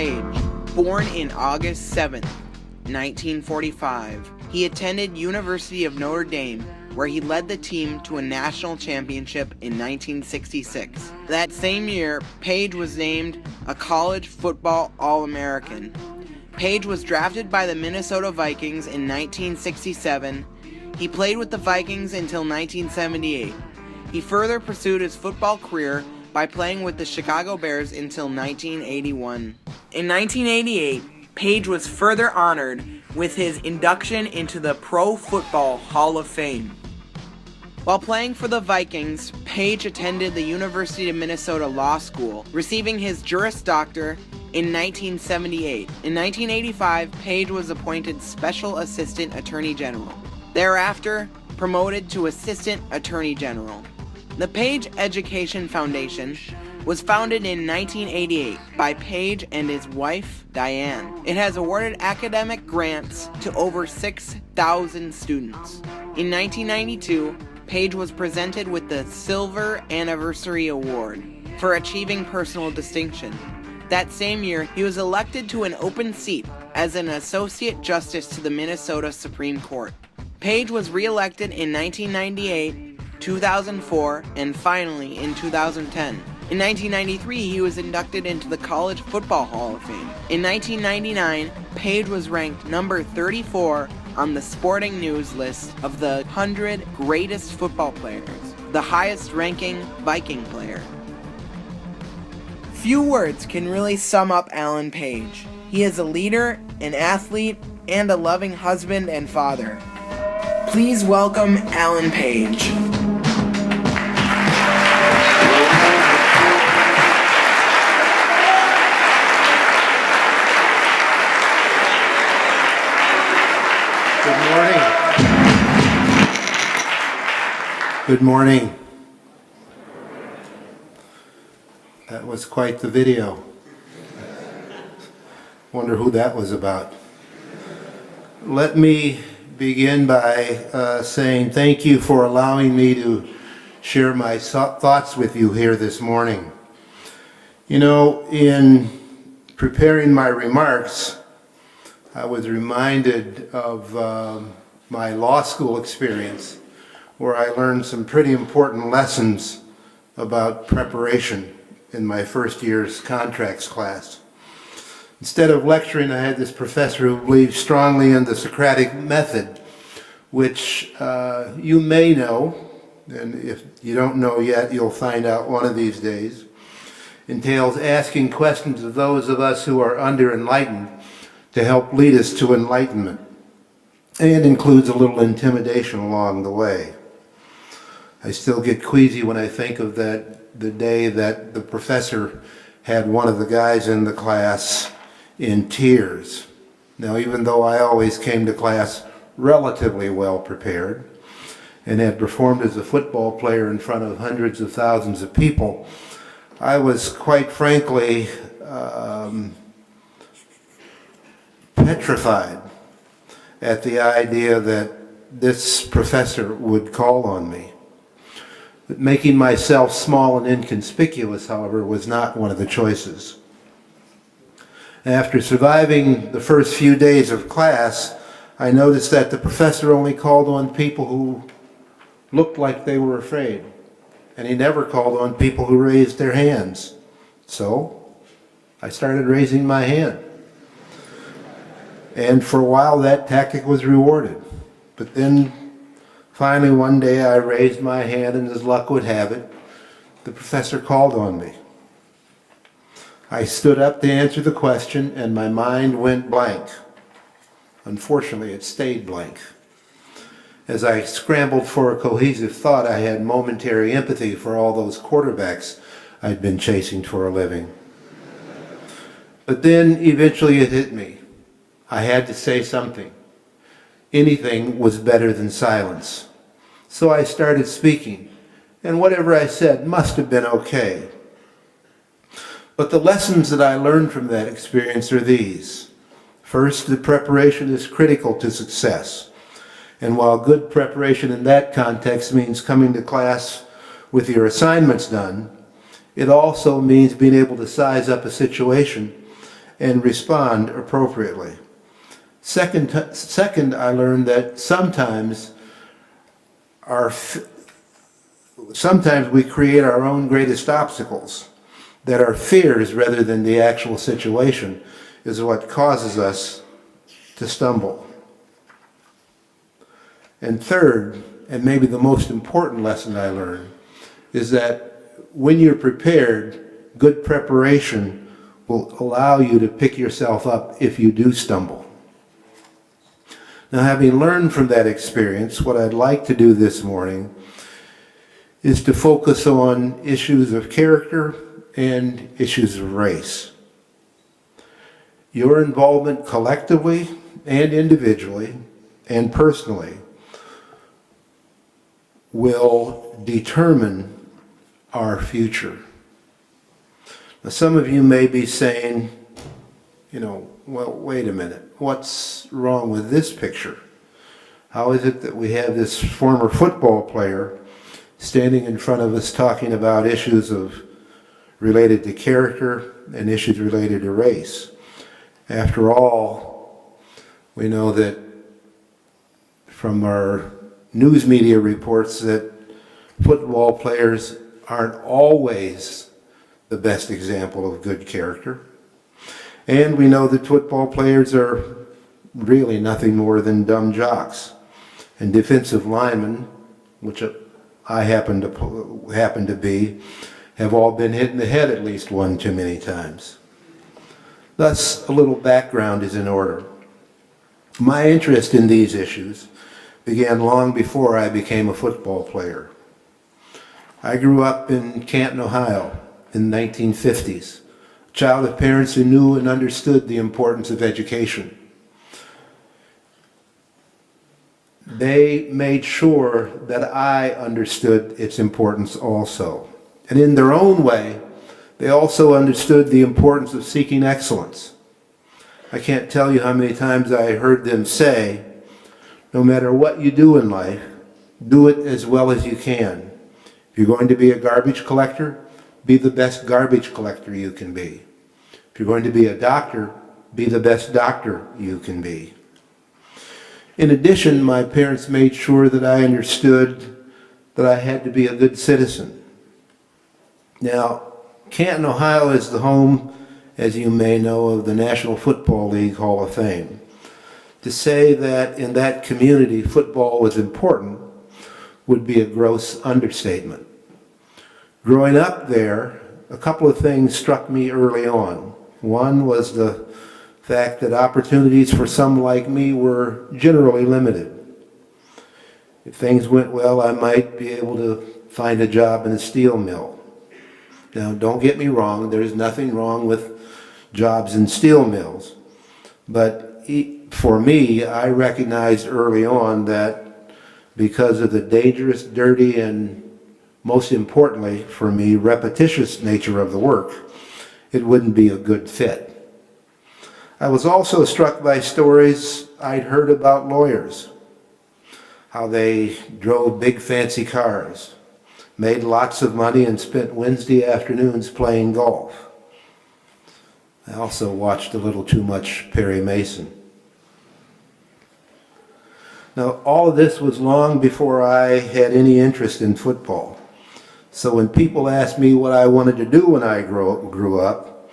Page, born in August 7th, 1945. He attended University of Notre Dame, where he led the team to a national championship in 1966. That same year, Page was named a college football All-American. Page was drafted by the Minnesota Vikings in 1967. He played with the Vikings until 1978. He further pursued his football career by playing with the Chicago Bears until 1981. In 1988, Page was further honored with his induction into the Pro Football Hall of Fame. While playing for the Vikings, Page attended the University of Minnesota Law School, receiving his Juris Doctor in 1978. In 1985, Page was appointed Special Assistant Attorney General. Thereafter, promoted to Assistant Attorney General. The Page Education Foundation was founded in 1988 by Page and his wife, Diane. It has awarded academic grants to over 6,000 students. In 1992, Page was presented with the Silver Anniversary Award for achieving personal distinction. That same year, he was elected to an open seat as an Associate Justice to the Minnesota Supreme Court. Page was reelected in 1998, 2004, and finally in 2010. In 1993, he was inducted into the College Football Hall of Fame. In 1999, Page was ranked number 34 on the Sporting News list of the 100 greatest football players, the highest-ranking Viking player. Few words can really sum up Alan Page. He is a leader, an athlete, and a loving husband and father. Please welcome Alan Page. Good morning. Good morning. That was quite the video. Wonder who that was about. Let me begin by saying thank you for allowing me to share my thoughts with you here this morning. You know, in preparing my remarks, I was reminded of my law school experience, where I learned some pretty important lessons about preparation in my first year's contracts class. Instead of lecturing, I had this professor who believed strongly in the Socratic method, which you may know, and if you don't know yet, you'll find out one of these days, entails asking questions of those of us who are under-enlightened to help lead us to enlightenment, and includes a little intimidation along the way. I still get queasy when I think of the day that the professor had one of the guys in the class in tears. Now, even though I always came to class relatively well prepared and had performed as a football player in front of hundreds of thousands of people, I was quite frankly petrified at the idea that this professor would call on me. But making myself small and inconspicuous, however, was not one of the choices. After surviving the first few days of class, I noticed that the professor only called on people who looked like they were afraid, and he never called on people who raised their hands. So I started raising my hand. And for a while that tactic was rewarded. But then finally one day I raised my hand, and as luck would have it, the professor called on me. I stood up to answer the question, and my mind went blank. Unfortunately, it stayed blank. As I scrambled for a cohesive thought, I had momentary empathy for all those quarterbacks I'd been chasing for a living. But then eventually it hit me. I had to say something. Anything was better than silence. So I started speaking, and whatever I said must have been okay. But the lessons that I learned from that experience are these. First, that preparation is critical to success. And while good preparation in that context means coming to class with your assignments done, it also means being able to size up a situation and respond appropriately. Second, I learned that sometimes we create our own greatest obstacles, that our fears rather than the actual situation is what causes us to stumble. And third, and maybe the most important lesson I learned, is that when you're prepared, good preparation will allow you to pick yourself up if you do stumble. Now, having learned from that experience, what I'd like to do this morning is to focus on issues of character and issues of race. Your involvement collectively and individually and personally will determine our future. Now, some of you may be saying, well, wait a minute, what's wrong with this picture? How is it that we have this former football player standing in front of us talking about issues related to character and issues related to race? After all, we know that from our news media reports that football players aren't always the best example of good character. And we know that football players are really nothing more than dumb jocks. And defensive linemen, which I happen to be, have all been hit in the head at least one too many times. Thus, a little background is in order. My interest in these issues began long before I became a football player. I grew up in Canton, Ohio in the 1950s, a child of parents who knew and understood the importance of education. They made sure that I understood its importance also. And in their own way, they also understood the importance of seeking excellence. I can't tell you how many times I heard them say, no matter what you do in life, do it as well as you can. If you're going to be a garbage collector, be the best garbage collector you can be. If you're going to be a doctor, be the best doctor you can be. In addition, my parents made sure that I understood that I had to be a good citizen. Now, Canton, Ohio is the home, as you may know, of the National Football League Hall of Fame. To say that in that community football was important would be a gross understatement. Growing up there, a couple of things struck me early on. One was the fact that opportunities for some like me were generally limited. If things went well, I might be able to find a job in a steel mill. Now, don't get me wrong, there's nothing wrong with jobs in steel mills. But for me, I recognized early on that because of the dangerous, dirty, and most importantly for me, repetitious nature of the work, it wouldn't be a good fit. I was also struck by stories I'd heard about lawyers, how they drove big fancy cars, made lots of money, and spent Wednesday afternoons playing golf. I also watched a little too much Perry Mason. Now, all of this was long before I had any interest in football. So when people asked me what I wanted to do when I grew up,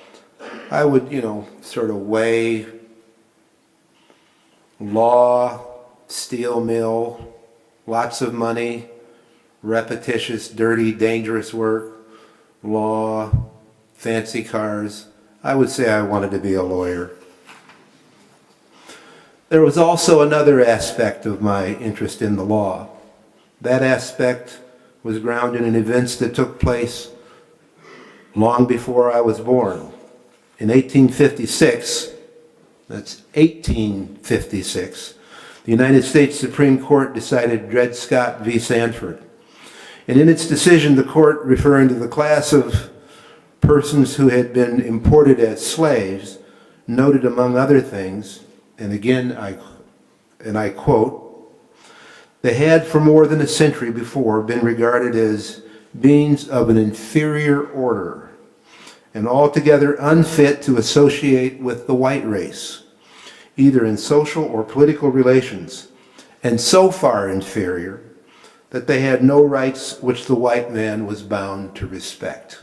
I would, sort of weigh law, steel mill, lots of money, repetitious, dirty, dangerous work, law, fancy cars. I would say I wanted to be a lawyer. There was also another aspect of my interest in the law. That aspect was grounded in events that took place long before I was born. In 1856, that's 1856, the United States Supreme Court decided Dred Scott v. Sanford. And in its decision, the court, referring to the class of persons who had been imported as slaves, noted among other things, and again, I quote, "They had for more than a century before been regarded as beings of an inferior order, and altogether unfit to associate with the white race, either in social or political relations, and so far inferior that they had no rights which the white man was bound to respect.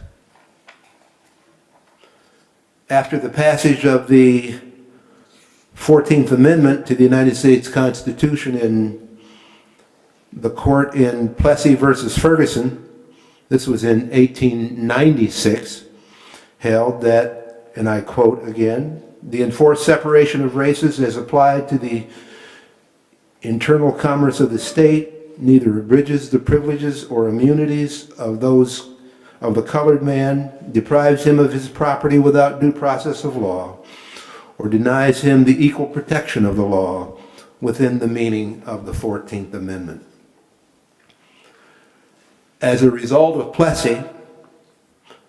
After the passage of the 14th Amendment to the United States Constitution in the court in Plessy versus Ferguson, this was in 1896, held that, and I quote again, the enforced separation of races as applied to the internal commerce of the state neither abridges the privileges or immunities of those of the colored man, deprives him of his property without due process of law, or denies him the equal protection of the law within the meaning of the 14th Amendment. As a result of Plessy,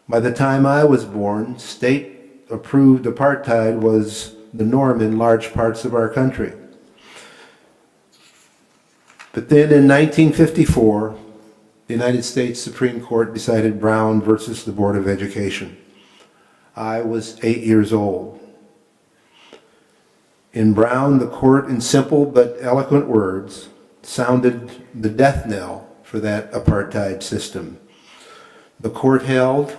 by the time I was born, state-approved apartheid was the norm in large parts of our country. But then in 1954, the United States Supreme Court decided Brown versus the Board of Education. I was 8 years old. In Brown, the court, in simple but eloquent words, sounded the death knell for that apartheid system. The court held,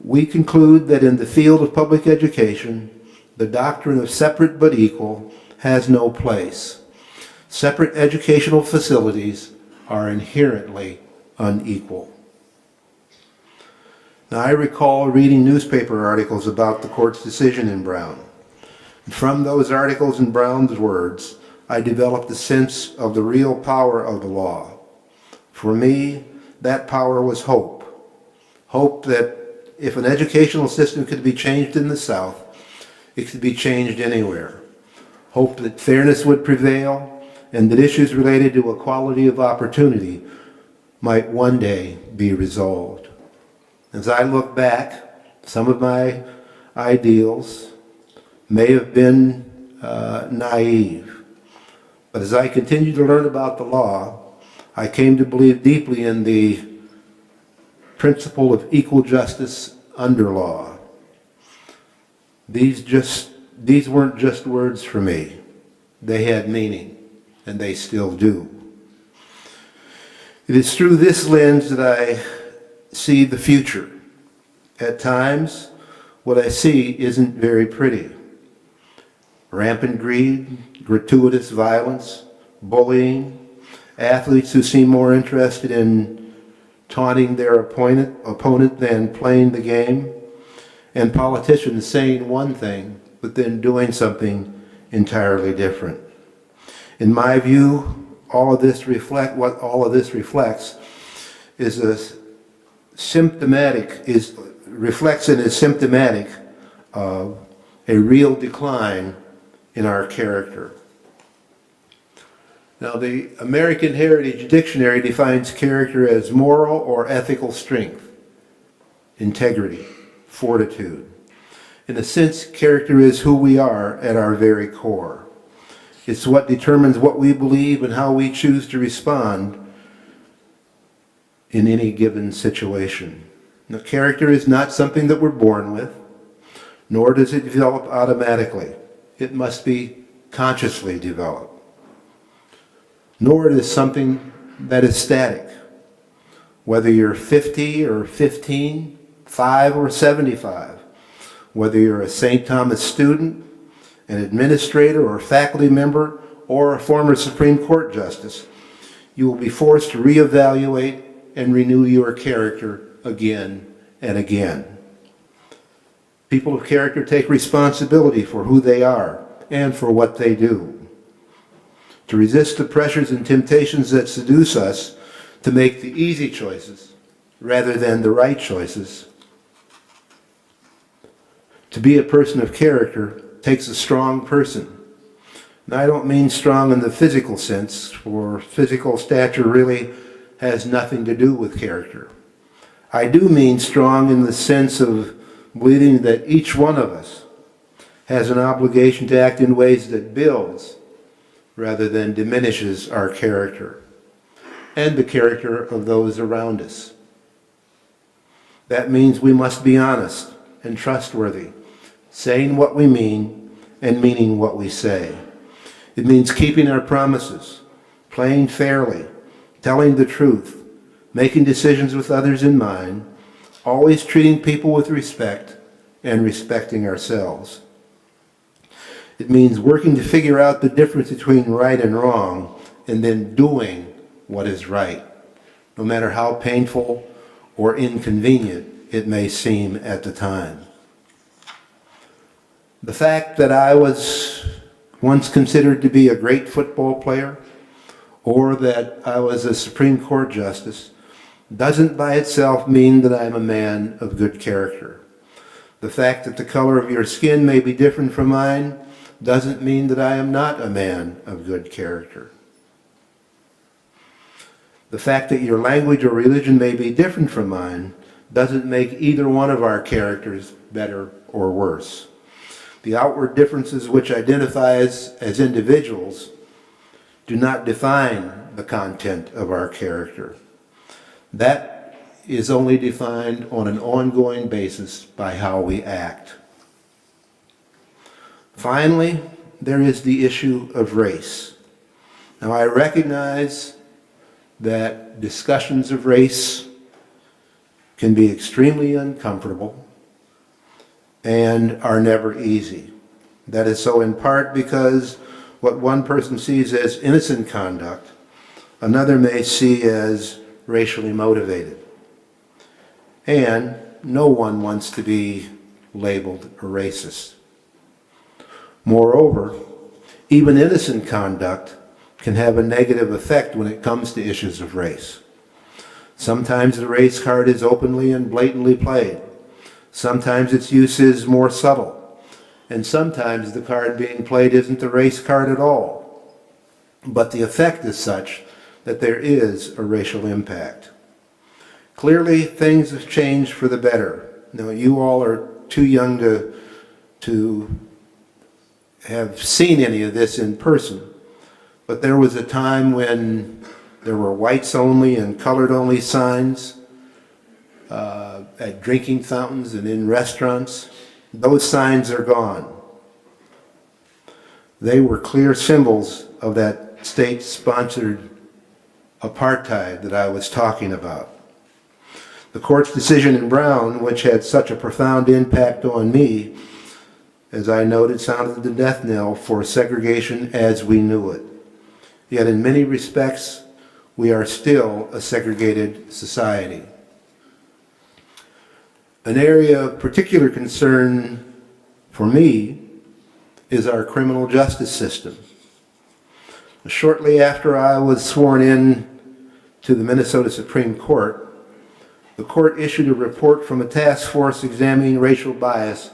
we conclude that in the field of public education, the doctrine of separate but equal has no place. Separate educational facilities are inherently unequal. Now, I recall reading newspaper articles about the court's decision in Brown. From those articles and Brown's words, I developed a sense of the real power of the law. For me, that power was hope. Hope that if an educational system could be changed in the South, it could be changed anywhere. Hope that fairness would prevail and that issues related to equality of opportunity might one day be resolved. As I look back, some of my ideals may have been naive. But as I continued to learn about the law, I came to believe deeply in the principle of equal justice under law. These weren't just words for me. They had meaning, and they still do. It is through this lens that I see the future. At times, what I see isn't very pretty. Rampant greed, gratuitous violence, bullying, athletes who seem more interested in taunting their opponent than playing the game, and politicians saying one thing but then doing something entirely different. In my view, what all of this reflects reflects and is symptomatic of a real decline in our character. Now, the American Heritage Dictionary defines character as moral or ethical strength, integrity, fortitude. In a sense, character is who we are at our very core. It's what determines what we believe and how we choose to respond in any given situation. Now, character is not something that we're born with, nor does it develop automatically. It must be consciously developed. Nor it is something that is static. Whether you're 50 or 15, 5 or 75, whether you're a St. Thomas student, an administrator or faculty member, or a former Supreme Court justice, you will be forced to reevaluate and renew your character again and again. People of character take responsibility for who they are and for what they do. To resist the pressures and temptations that seduce us to make the easy choices rather than the right choices. To be a person of character takes a strong person. Now, I don't mean strong in the physical sense, for physical stature really has nothing to do with character. I do mean strong in the sense of believing that each one of us has an obligation to act in ways that builds rather than diminishes our character and the character of those around us. That means we must be honest and trustworthy, saying what we mean and meaning what we say. It means keeping our promises, playing fairly, telling the truth, making decisions with others in mind, always treating people with respect, and respecting ourselves. It means working to figure out the difference between right and wrong, and then doing what is right, no matter how painful or inconvenient it may seem at the time. The fact that I was once considered to be a great football player, or that I was a Supreme Court justice, doesn't by itself mean that I'm a man of good character. The fact that the color of your skin may be different from mine doesn't mean that I am not a man of good character. The fact that your language or religion may be different from mine doesn't make either one of our characters better or worse. The outward differences which identify us as individuals do not define the content of our character. That is only defined on an ongoing basis by how we act. Finally, there is the issue of race. Now, I recognize that discussions of race can be extremely uncomfortable and are never easy. That is so in part because what one person sees as innocent conduct, another may see as racially motivated. And no one wants to be labeled a racist. Moreover, even innocent conduct can have a negative effect when it comes to issues of race. Sometimes the race card is openly and blatantly played. Sometimes its use is more subtle. And sometimes the card being played isn't the race card at all. But the effect is such that there is a racial impact. Clearly, things have changed for the better. Now, you all are too young to have seen any of this in person, but there was a time when there were whites only and colored only signs at drinking fountains and in restaurants. Those signs are gone. They were clear symbols of that state-sponsored apartheid that I was talking about. The court's decision in Brown, which had such a profound impact on me, as I noted, sounded the death knell for segregation as we knew it. Yet in many respects, we are still a segregated society. An area of particular concern for me is our criminal justice system. Shortly after I was sworn in to the Minnesota Supreme Court, the court issued a report from a task force examining racial bias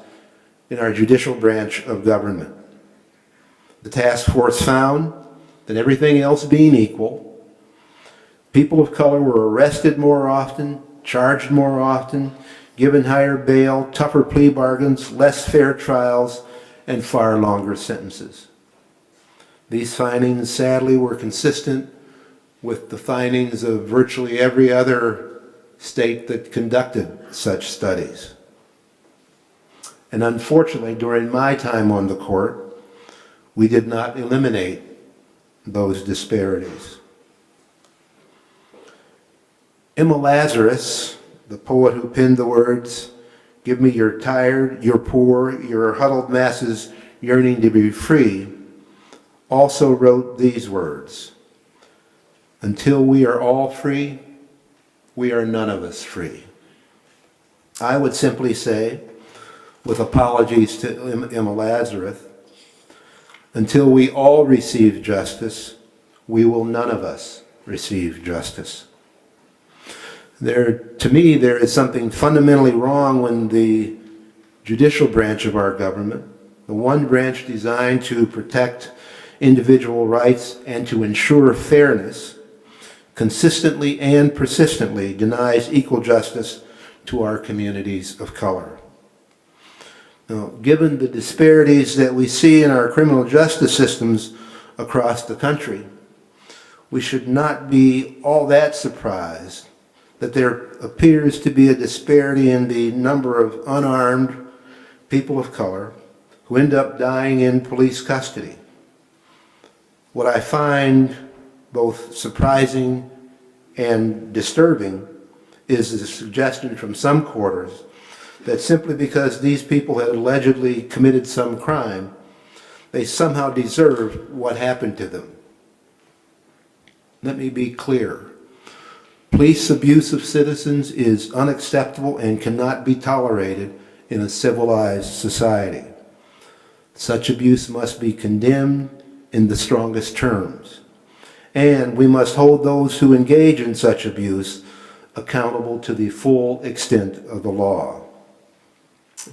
in our judicial branch of government. The task force found that everything else being equal, people of color were arrested more often, charged more often, given higher bail, tougher plea bargains, less fair trials, and far longer sentences. These findings, sadly, were consistent with the findings of virtually every other state that conducted such studies. And unfortunately, during my time on the court, we did not eliminate those disparities. Emma Lazarus, the poet who penned the words, "Give me your tired, your poor, your huddled masses yearning to be free," also wrote these words, "Until we are all free, we are none of us free." I would simply say, with apologies to Emma Lazarus, until we all receive justice, we will none of us receive justice. To me, there is something fundamentally wrong when the judicial branch of our government, the one branch designed to protect individual rights and to ensure fairness, consistently and persistently denies equal justice to our communities of color. Now, given the disparities that we see in our criminal justice systems across the country, we should not be all that surprised that there appears to be a disparity in the number of unarmed people of color who end up dying in police custody. What I find both surprising and disturbing is the suggestion from some quarters that simply because these people had allegedly committed some crime, they somehow deserve what happened to them. Let me be clear. Police abuse of citizens is unacceptable and cannot be tolerated in a civilized society. Such abuse must be condemned in the strongest terms. And we must hold those who engage in such abuse accountable to the full extent of the law.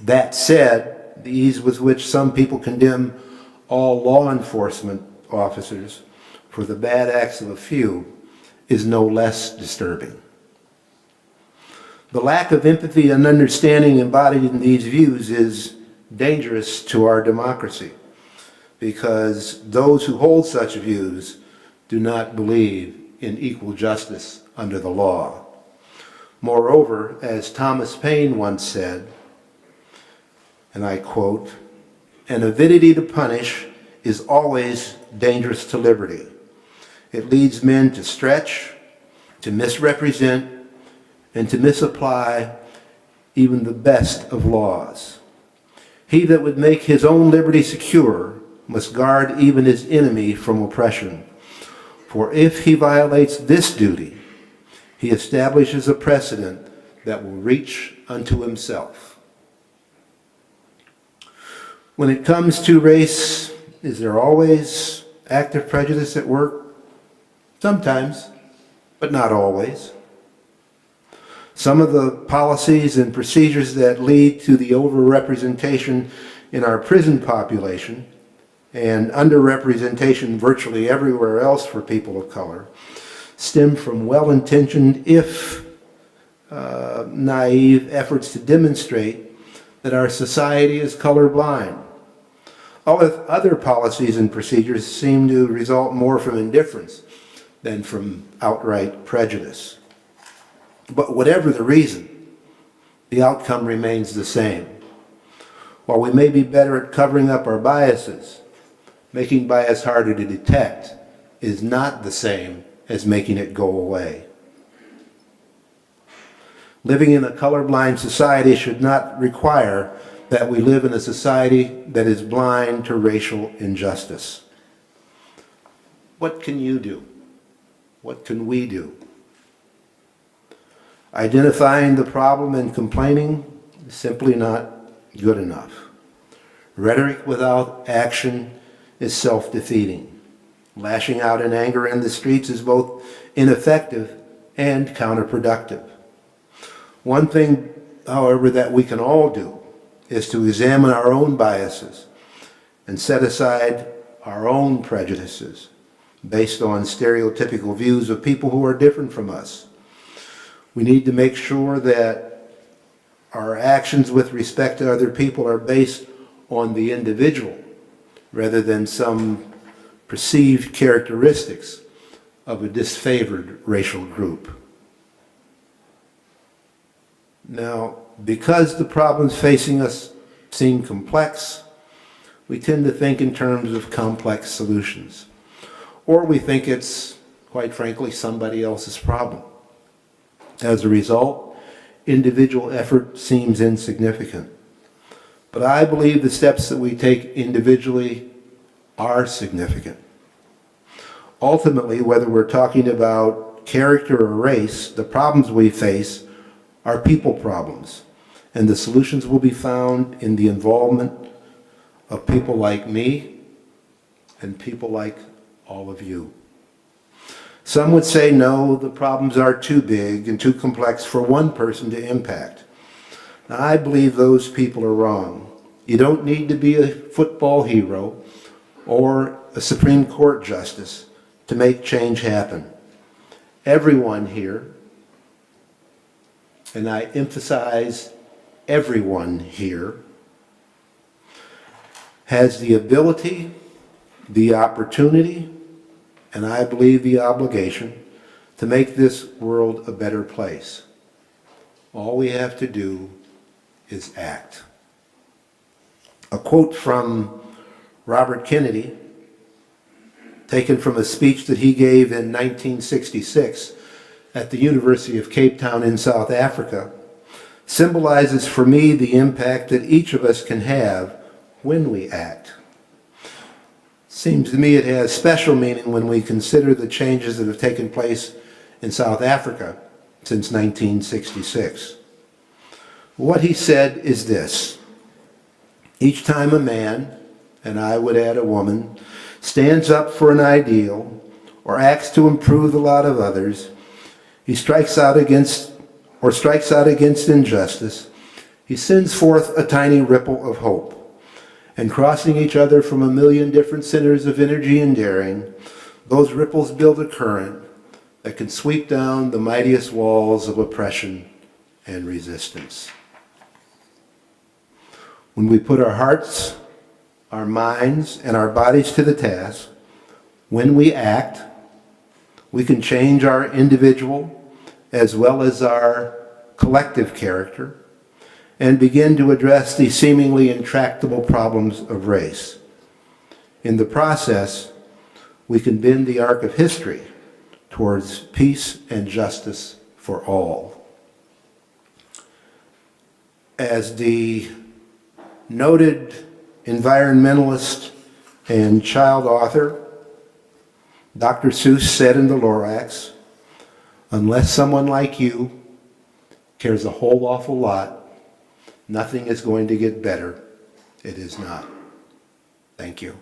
That said, the ease with which some people condemn all law enforcement officers for the bad acts of a few is no less disturbing. The lack of empathy and understanding embodied in these views is dangerous to our democracy, because those who hold such views do not believe in equal justice under the law. Moreover, as Thomas Paine once said, and I quote, "An avidity to punish is always dangerous to liberty. It leads men to stretch, to misrepresent, and to misapply even the best of laws. He that would make his own liberty secure must guard even his enemy from oppression. For if he violates this duty, he establishes a precedent that will reach unto himself." When it comes to race, is there always active prejudice at work? Sometimes, but not always. Some of the policies and procedures that lead to the overrepresentation in our prison population and underrepresentation virtually everywhere else for people of color stem from well-intentioned, if naive, efforts to demonstrate that our society is colorblind. Other policies and procedures seem to result more from indifference than from outright prejudice. But whatever the reason, the outcome remains the same. While we may be better at covering up our biases, making bias harder to detect is not the same as making it go away. Living in a colorblind society should not require that we live in a society that is blind to racial injustice. What can you do? What can we do? Identifying the problem and complaining is simply not good enough. Rhetoric without action is self-defeating. Lashing out in anger in the streets is both ineffective and counterproductive. One thing, however, that we can all do is to examine our own biases and set aside our own prejudices based on stereotypical views of people who are different from us. We need to make sure that our actions with respect to other people are based on the individual rather than some perceived characteristics of a disfavored racial group. Now, because the problems facing us seem complex, we tend to think in terms of complex solutions. Or we think it's, quite frankly, somebody else's problem. As a result, individual effort seems insignificant. But I believe the steps that we take individually are significant. Ultimately, whether we're talking about character or race, the problems we face are people problems, and the solutions will be found in the involvement of people like me and people like all of you. Some would say, no, the problems are too big and too complex for one person to impact. Now, I believe those people are wrong. You don't need to be a football hero or a Supreme Court justice to make change happen. Everyone here, and I emphasize everyone here, has the ability, the opportunity, and I believe the obligation to make this world a better place. All we have to do is act. A quote from Robert Kennedy, taken from a speech that he gave in 1966 at the University of Cape Town in South Africa, symbolizes for me the impact that each of us can have when we act. Seems to me it has special meaning when we consider the changes that have taken place in South Africa since 1966. What he said is this: each time a man, and I would add a woman, stands up for an ideal or acts to improve the lot of others, he strikes out against injustice, he sends forth a tiny ripple of hope. And crossing each other from a million different centers of energy and daring, those ripples build a current that can sweep down the mightiest walls of oppression and resistance. When we put our hearts, our minds, and our bodies to the task, when we act, we can change our individual as well as our collective character and begin to address the seemingly intractable problems of race. In the process, we can bend the arc of history towards peace and justice for all. As the noted environmentalist and child author Dr. Seuss said in the Lorax, unless someone like you cares a whole awful lot, nothing is going to get better. It is not. Thank you.